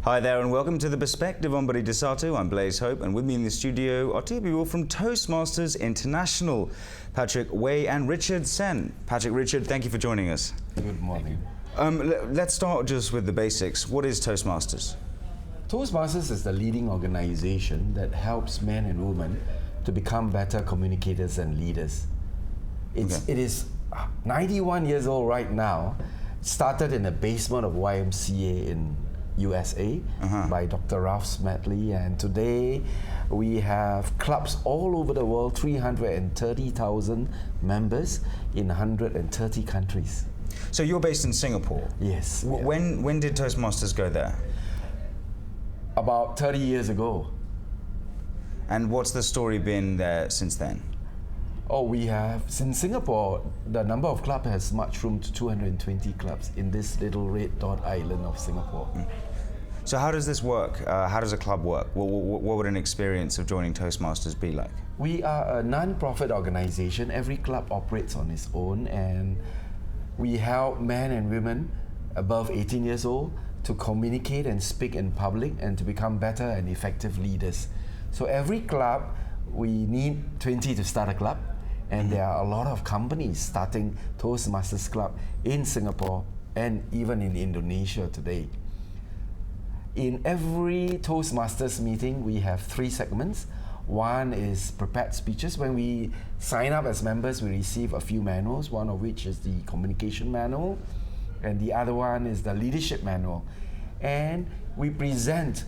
Hi there and welcome to The Perspective on Budi Desatu. I'm Blaze Hope, and with me in the studio are two people from Toastmasters International, Patrick Wei and Richard Tsen. Patrick, Richard, thank you for joining us. Good morning. Let's start just with the basics. What is Toastmasters? Toastmasters is the leading organization that helps men and women to become better communicators and leaders. It is 91 years old right now. Started in the basement of YMCA in USA by Dr. Ralph Smedley, and today we have clubs all over the world, 330,000 members in 130 countries. So you're based in Singapore? Yes. When did Toastmasters go there? About 30 years ago. And what's the story been there since then? Oh, we have, since Singapore, the number of clubs has mushroomed to 220 clubs in this little red dot island of Singapore. So how does this work? How does a club work? What would an experience of joining Toastmasters be like? We are a non-profit organization. Every club operates on its own, and we help men and women above 18 years old to communicate and speak in public and to become better and effective leaders. So every club, we need 20 to start a club. And there are a lot of companies starting Toastmasters Club in Singapore and even in Indonesia today. In every Toastmasters meeting, we have 3 segments. One is prepared speeches. When we sign up as members, we receive a few manuals, one of which is the communication manual, and the other one is the leadership manual. And we present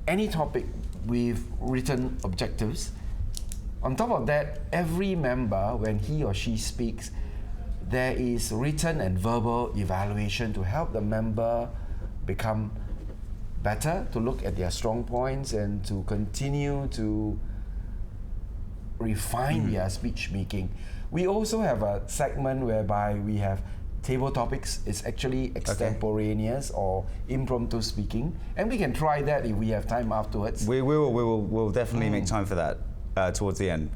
any topic with written objectives. On top of that, every member, when he or she speaks, there is written and verbal evaluation to help the member become better, to look at their strong points and to continue to refine their speech making. We also have a segment whereby we have table topics. It's actually extemporaneous or impromptu speaking, and we can try that if we have time afterwards. We'll definitely make time for that towards the end.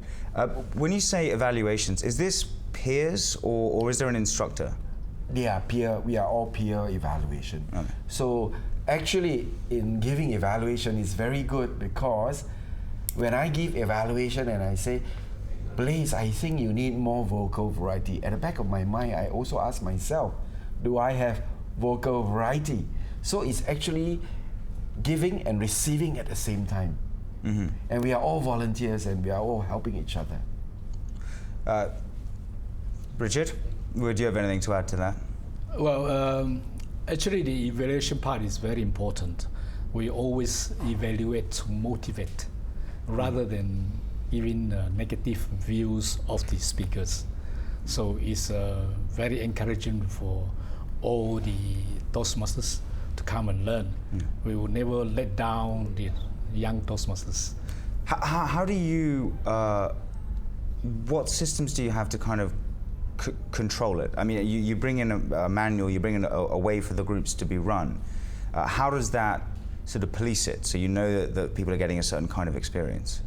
When you say evaluations, is this peers or is there an instructor? They are peer. We are all peer evaluation. Okay. So actually, in giving evaluation is very good, because when I give evaluation and I say, Blaze, I think you need more vocal variety. At the back of my mind, I also ask myself, do I have vocal variety? So it's actually giving and receiving at the same time. And we are all volunteers and we are all helping each other. Richard, would you have anything to add to that? Well, actually the evaluation part is very important. We always evaluate to motivate rather than giving negative views of the speakers. So it's very encouraging for all the Toastmasters to come and learn. We will never let down the young Toastmasters. How do you, what systems do you have to kind of control it? I mean, you bring in a manual, you bring in a way for the groups to be run. How does that sort of police it so you know that people are getting a certain kind of experience?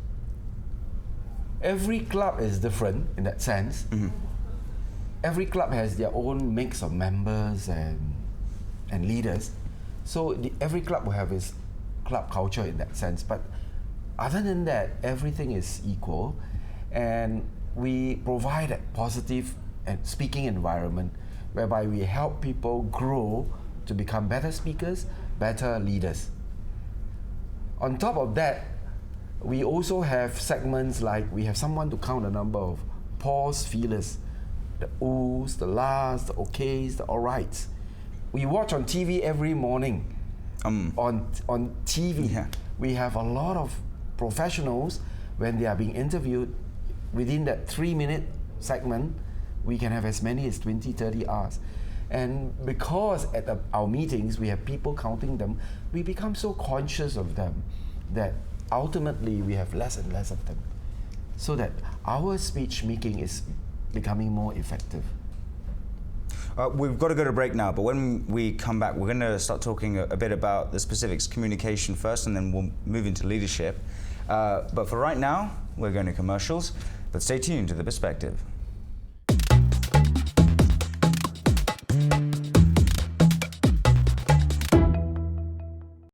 Every club is different in that sense. Every club has their own mix of members and leaders. So every club will have its club culture in that sense. But other than that, everything is equal. And we provide a positive and speaking environment whereby we help people grow to become better speakers, better leaders. On top of that, we also have segments like we have someone to count the number of pause feelers, the oohs, the lahs, the okays, the alrights. We watch on TV every morning. On TV, we have a lot of professionals. When they are being interviewed, within that 3-minute segment, we can have as many as 20, 30 hours. And because at our meetings, we have people counting them, we become so conscious of them that ultimately we have less and less of them, so that our speech making is becoming more effective. We've got to go to break now, but when we come back, we're going to start talking a bit about the specifics, communication first, and then we'll move into leadership. But for right now, we're going to commercials, but stay tuned to The Perspective.